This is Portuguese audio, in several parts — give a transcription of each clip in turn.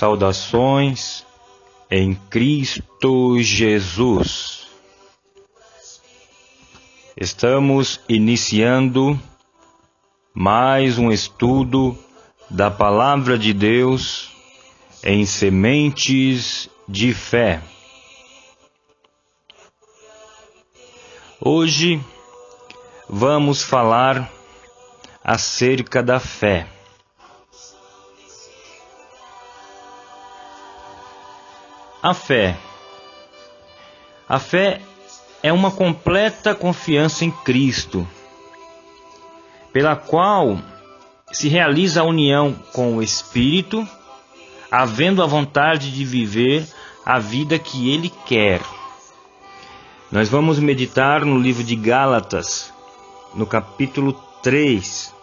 Saudações em Cristo Jesus. Estamos iniciando mais um estudo da Palavra de Deus em Sementes de Fé. Hoje vamos falar acerca da fé. A fé é uma completa confiança em Cristo, pela qual se realiza a união com o Espírito, havendo a vontade de viver a vida que Ele quer. Nós vamos meditar no livro de Gálatas, no capítulo 3,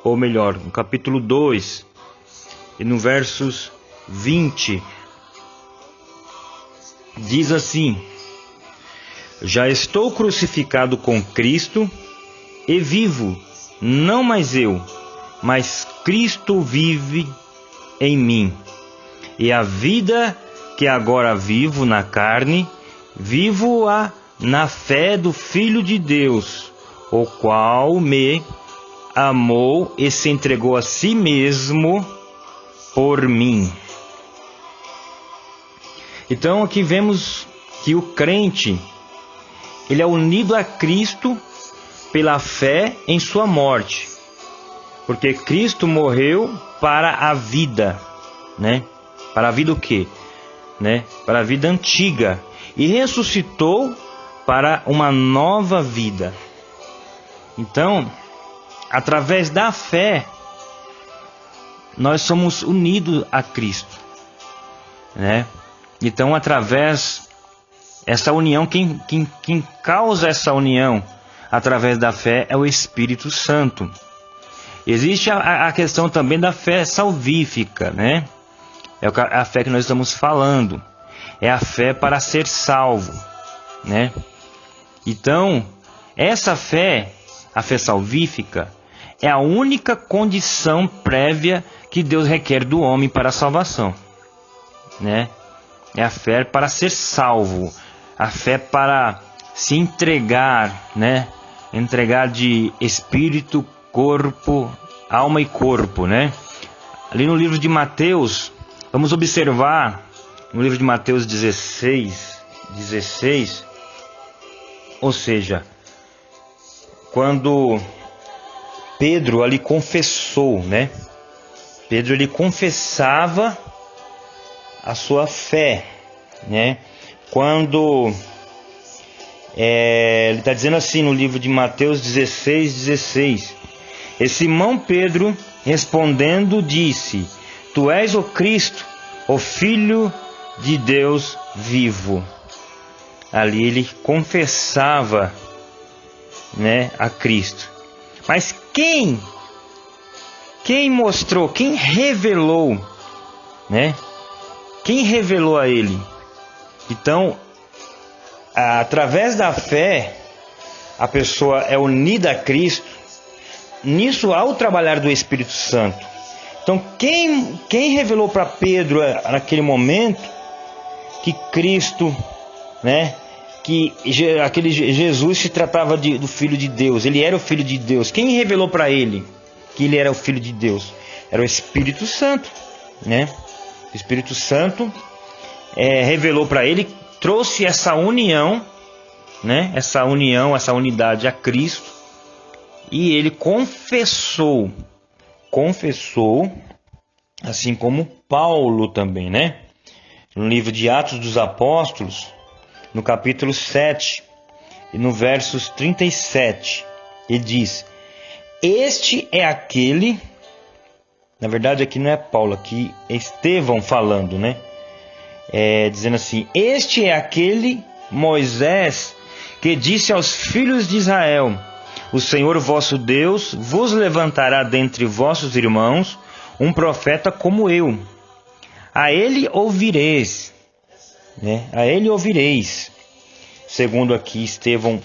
ou melhor, no capítulo 2, e no versos 20. Diz assim: já estou crucificado com Cristo, e vivo, não mais eu, mas Cristo vive em mim. E a vida que agora vivo na carne, vivo-a na fé do Filho de Deus, o qual me amou e se entregou a si mesmo por mim. Então aqui vemos que o crente, ele é unido a Cristo pela fé em sua morte, porque Cristo morreu para a vida, né? Para a vida o quê? Né? Para a vida antiga, e ressuscitou para uma nova vida. Então, através da fé, nós somos unidos a Cristo, né? Então, através dessa união, quem causa essa união através da fé é o Espírito Santo. Existe a questão também da fé salvífica, né? É a fé que nós estamos falando. É a fé para ser salvo, né? Então, essa fé, a fé salvífica, é a única condição prévia que Deus requer do homem para a salvação, né? É a fé para ser salvo, a fé para se entregar, né? Entregar de espírito, corpo, alma e corpo, né? Ali no livro de Mateus, vamos observar, no livro de Mateus 16, ou seja, quando Pedro ali confessou, né? Pedro ele confessava a sua fé, né? Quando ele está dizendo assim no livro de Mateus 16. E Simão Pedro respondendo disse: Tu és o Cristo, o Filho de Deus vivo. Ali ele confessava, né, a Cristo. Mas quem mostrou, quem revelou, né? Quem revelou a ele? Então, através da fé, a pessoa é unida a Cristo. Nisso há o trabalhar do Espírito Santo. Então, quem revelou para Pedro naquele momento que Cristo, né, que aquele Jesus se tratava do Filho de Deus, ele era o Filho de Deus. Quem revelou para ele que ele era o Filho de Deus? Era o Espírito Santo, né? O Espírito Santo revelou para ele, trouxe essa união, né? Essa unidade a Cristo, e ele confessou, assim como Paulo também, né? No livro de Atos dos Apóstolos, no capítulo 7, e no versos 37, ele diz: Este é aquele... Na verdade, aqui não é Paulo, aqui é Estevão falando, né? Dizendo assim: Este é aquele Moisés que disse aos filhos de Israel: O Senhor vosso Deus vos levantará dentre vossos irmãos um profeta como eu. A ele ouvireis, né? A ele ouvireis. Segundo aqui Estevão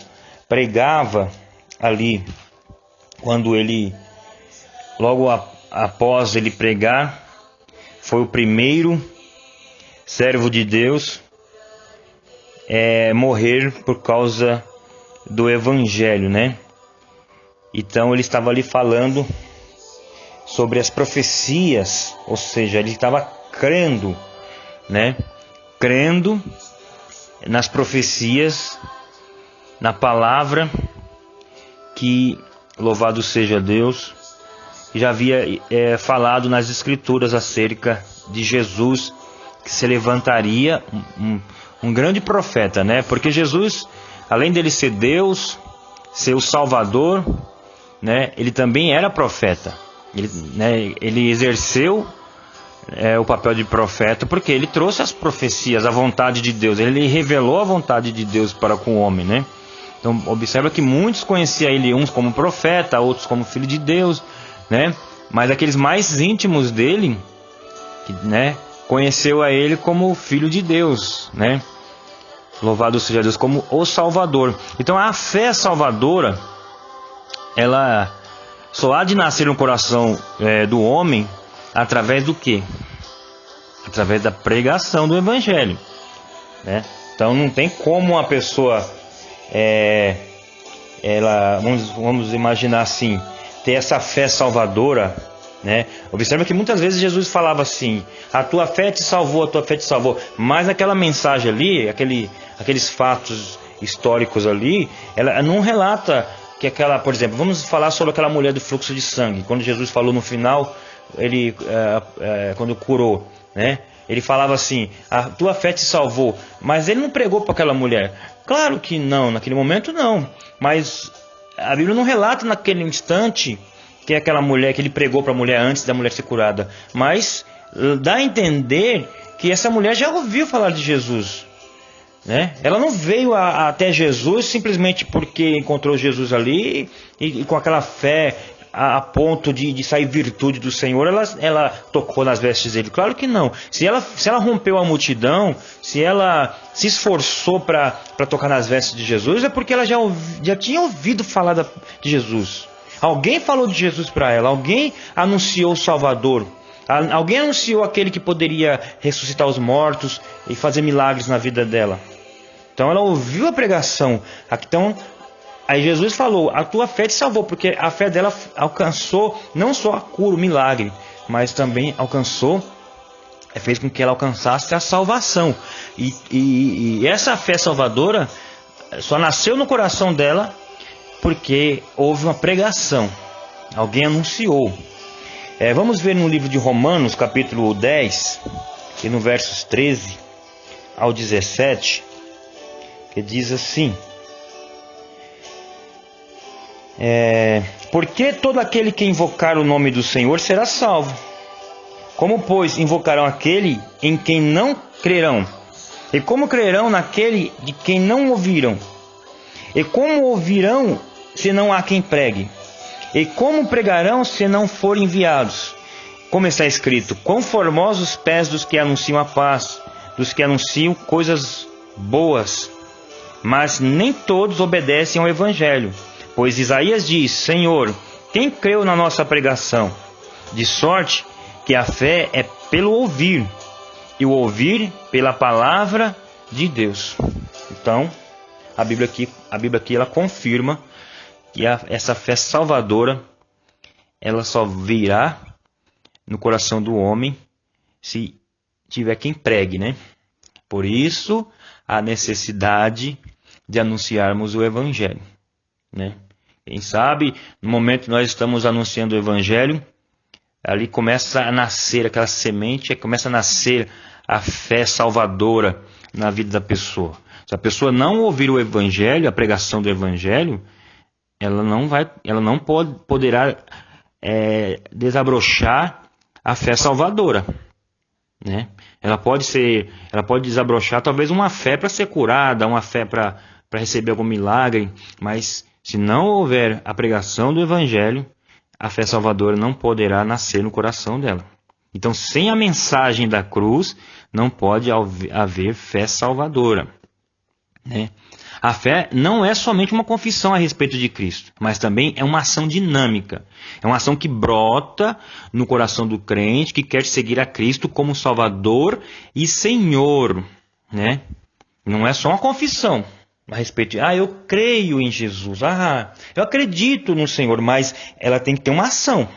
pregava ali, quando ele, logo após ele pregar, foi o primeiro servo de Deus, morrer por causa do Evangelho, né? Então ele estava ali falando sobre as profecias, ou seja, ele estava crendo, né? Crendo nas profecias, na palavra que, louvado seja Deus, já havia falado nas Escrituras acerca de Jesus, que se levantaria um grande profeta, né? Porque Jesus, além dele ser Deus, ser o Salvador, né? Ele também era profeta. Ele exerceu o papel de profeta porque ele trouxe as profecias, a vontade de Deus. Ele revelou a vontade de Deus para com o homem, né? Então observa que muitos conheciam ele, uns como profeta, outros como filho de Deus, né? Mas aqueles mais íntimos dele, né, conheceu a ele como filho de Deus, né? Louvado seja Deus, como o Salvador. Então a fé salvadora, ela só há de nascer no coração do homem através do quê? Através da pregação do Evangelho, né? Então não tem como uma pessoa, vamos imaginar assim, ter essa fé salvadora, né? Observa que muitas vezes Jesus falava assim: a tua fé te salvou, a tua fé te salvou. Mas aquela mensagem ali, aqueles fatos históricos ali, ela não relata que aquela, por exemplo, vamos falar sobre aquela mulher do fluxo de sangue. Quando Jesus falou no final, ele quando curou, né? Ele falava assim: a tua fé te salvou. Mas ele não pregou para aquela mulher. Claro que não, naquele momento não. Mas a Bíblia não relata naquele instante que é aquela mulher, que ele pregou para a mulher antes da mulher ser curada. Mas dá a entender que essa mulher já ouviu falar de Jesus, né? Ela não veio até Jesus simplesmente porque encontrou Jesus ali e com aquela fé a ponto de sair virtude do Senhor, ela tocou nas vestes dele. Claro que não. Se ela rompeu a multidão, se ela se esforçou para tocar nas vestes de Jesus, é porque ela já tinha ouvido falar de Jesus. Alguém falou de Jesus para ela, alguém anunciou o Salvador, alguém anunciou aquele que poderia ressuscitar os mortos e fazer milagres na vida dela. Então ela ouviu a pregação. Então, aí Jesus falou: a tua fé te salvou, porque a fé dela alcançou não só a cura, o milagre, mas também fez com que ela alcançasse a salvação. E essa fé salvadora só nasceu no coração dela porque houve uma pregação, alguém anunciou. Vamos ver no livro de Romanos, capítulo 10, e no versos 13 ao 17, que diz assim: porque todo aquele que invocar o nome do Senhor será salvo. Como, pois, invocarão aquele em quem não crerão? E como crerão naquele de quem não ouviram? E como ouvirão se não há quem pregue? E como pregarão se não forem enviados? Como está escrito: quão formosos os pés dos que anunciam a paz, dos que anunciam coisas boas. Mas nem todos obedecem ao Evangelho. Pois Isaías diz: Senhor, quem creu na nossa pregação? De sorte que a fé é pelo ouvir, e o ouvir pela palavra de Deus. Então, a Bíblia aqui ela confirma que essa fé salvadora, ela só virá no coração do homem se tiver quem pregue, né? Por isso, a necessidade de anunciarmos o Evangelho, né? Quem sabe, no momento que nós estamos anunciando o Evangelho, ali começa a nascer aquela semente, começa a nascer a fé salvadora na vida da pessoa. Se a pessoa não ouvir o Evangelho, a pregação do Evangelho, ela não poderá desabrochar a fé salvadora, né? Ela pode desabrochar talvez uma fé para ser curada, uma fé para receber algum milagre, mas se não houver a pregação do Evangelho, a fé salvadora não poderá nascer no coração dela. Então, sem a mensagem da cruz, não pode haver fé salvadora, né? A fé não é somente uma confissão a respeito de Cristo, mas também é uma ação dinâmica. É uma ação que brota no coração do crente que quer seguir a Cristo como Salvador e Senhor, né? Não é só uma confissão a respeito de, eu creio em Jesus, eu acredito no Senhor, mas ela tem que ter uma ação,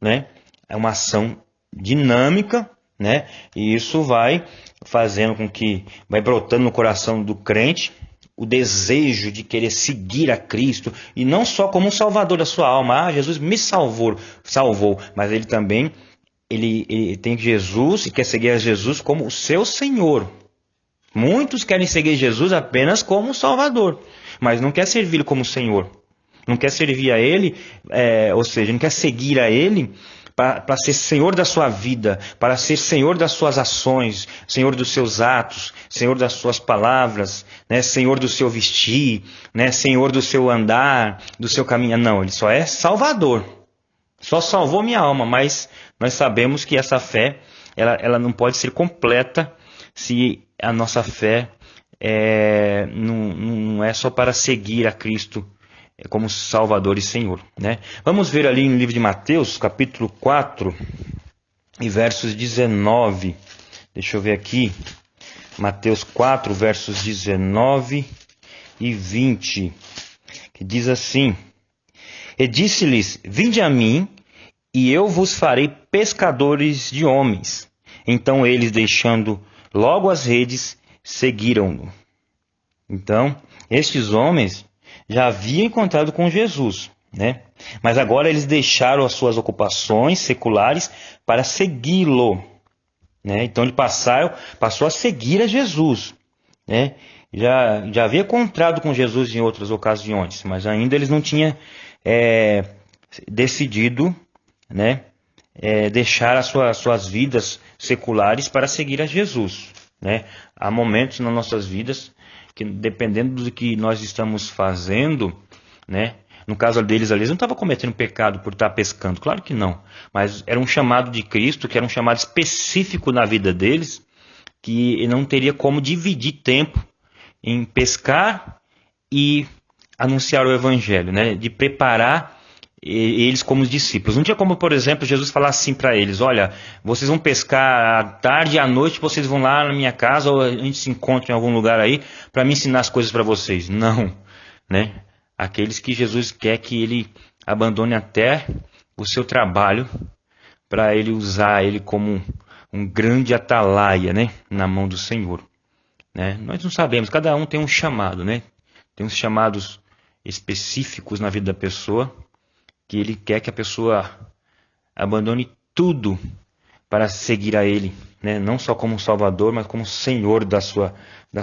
né? É uma ação dinâmica, né? E isso vai fazendo com que, vai brotando no coração do crente o desejo de querer seguir a Cristo, e não só como um salvador da sua alma. Jesus me salvou, mas ele também ele tem Jesus e quer seguir a Jesus como o seu Senhor. Muitos querem seguir Jesus apenas como Salvador, mas não quer servi-lo como Senhor. Não quer servir a Ele, ou seja, não quer seguir a Ele para ser Senhor da sua vida, para ser Senhor das suas ações, Senhor dos seus atos, Senhor das suas palavras, né? Senhor do seu vestir, né? Senhor do seu andar, do seu caminhar. Não, Ele só é Salvador. Só salvou minha alma, mas nós sabemos que essa fé ela não pode ser completa se a nossa fé não é só para seguir a Cristo como Salvador e Senhor, né? Vamos ver ali no livro de Mateus, capítulo 4, e versos 19. Deixa eu ver aqui. Mateus 4, versos 19 e 20. Que diz assim: E disse-lhes: Vinde a mim, e eu vos farei pescadores de homens. Então eles, deixando logo as redes, seguiram-no. Então, estes homens já haviam encontrado com Jesus, né? Mas agora eles deixaram as suas ocupações seculares para segui-lo, né? Então ele passou a seguir a Jesus, né? Já havia encontrado com Jesus em outras ocasiões, mas ainda eles não tinham decidido, né? Deixar as suas vidas seculares para seguir a Jesus, né? Há momentos nas nossas vidas que, dependendo do que nós estamos fazendo, né? No caso deles ali, eles não estavam cometendo pecado por estar pescando, claro que não, mas era um chamado de Cristo, que era um chamado específico na vida deles, que não teria como dividir tempo em pescar e anunciar o Evangelho, né? De preparar eles como discípulos. Não tinha como, por exemplo, Jesus falar assim para eles: olha, vocês vão pescar à tarde e à noite, vocês vão lá na minha casa, ou a gente se encontra em algum lugar aí para me ensinar as coisas para vocês. Não, né? Aqueles que Jesus quer que ele abandone até o seu trabalho para ele usar ele como um grande atalaia, né? Na mão do Senhor, né? Nós não sabemos, cada um tem um chamado, né? Tem uns chamados específicos na vida da pessoa, que ele quer que a pessoa abandone tudo para seguir a ele, né? Não só como Salvador, mas como Senhor da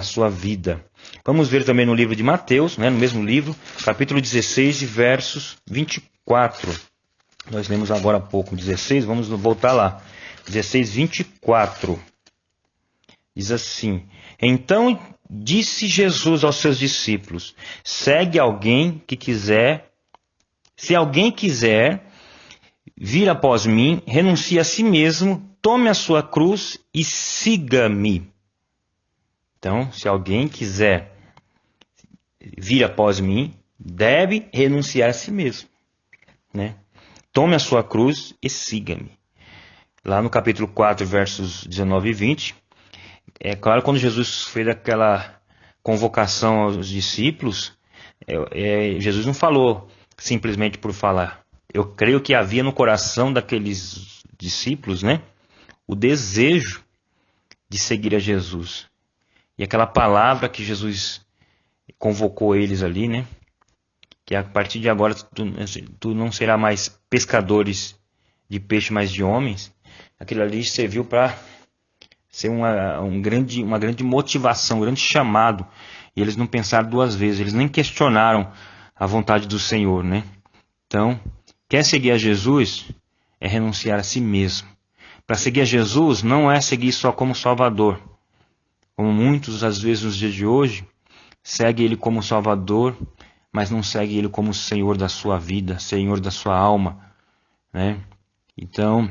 sua vida. Vamos ver também no livro de Mateus, né? No mesmo livro, capítulo 16, versos 24. Nós lemos agora há pouco 16, vamos voltar lá. 16, 24. Diz assim: Então disse Jesus aos seus discípulos: Se alguém quiser vir após mim, renuncie a si mesmo, tome a sua cruz e siga-me. Então, se alguém quiser vir após mim, deve renunciar a si mesmo, né? Tome a sua cruz e siga-me. Lá no capítulo 4, versos 19 e 20, é claro, quando Jesus fez aquela convocação aos discípulos, Jesus não falou simplesmente por falar. Eu creio que havia no coração daqueles discípulos, né, o desejo de seguir a Jesus. E aquela palavra que Jesus convocou eles ali, né, que a partir de agora tu não será mais pescadores de peixe, mas de homens. Aquilo ali serviu para ser uma grande motivação, um grande chamado. E eles não pensaram duas vezes, eles nem questionaram a vontade do Senhor, né? Então, quer seguir a Jesus, é renunciar a si mesmo. Para seguir a Jesus, não é seguir só como Salvador. Como muitos, às vezes, nos dias de hoje, seguem Ele como Salvador, mas não seguem Ele como Senhor da sua vida, Senhor da sua alma, né? Então,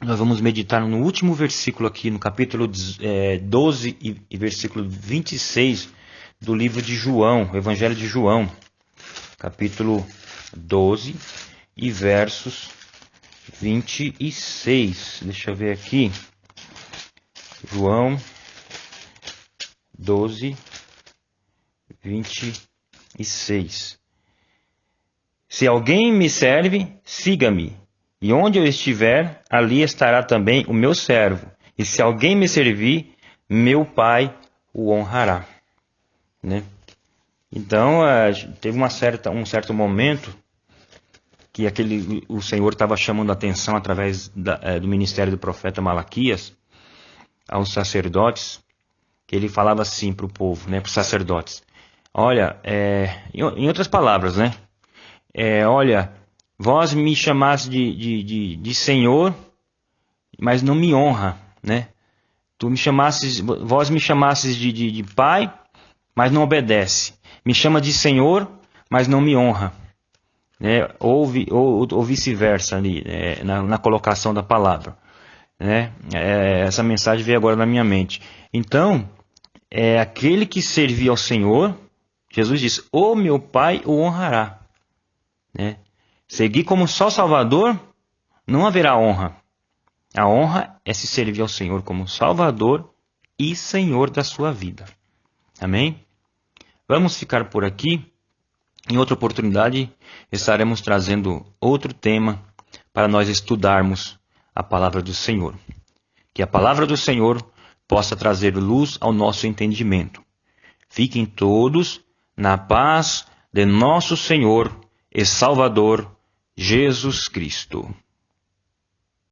nós vamos meditar no último versículo aqui, no capítulo 12 e versículo 26 do livro de João, Evangelho de João, capítulo 12 e versos 26. Deixa eu ver aqui. João 12, 26. Se alguém me serve, siga-me. E onde eu estiver, ali estará também o meu servo. E se alguém me servir, meu Pai o honrará. Né? Então, teve um certo momento que o Senhor estava chamando a atenção através do ministério do profeta Malaquias aos sacerdotes, que ele falava assim para o povo, né, para os sacerdotes. Olha, em outras palavras, né? Olha, vós me chamaste de Senhor, mas não me honra, né? Vós me chamastes de Pai, mas não obedece. Me chama de Senhor, mas não me honra. Né? Ou vice-versa ali, na colocação da palavra. Né? Essa mensagem veio agora na minha mente. Então, aquele que servir ao Senhor, Jesus diz, o meu Pai o honrará. Né? Seguir como só Salvador, não haverá honra. A honra é se servir ao Senhor como Salvador e Senhor da sua vida. Amém? Vamos ficar por aqui. Em outra oportunidade, estaremos trazendo outro tema para nós estudarmos a palavra do Senhor. Que a palavra do Senhor possa trazer luz ao nosso entendimento. Fiquem todos na paz de nosso Senhor e Salvador Jesus Cristo.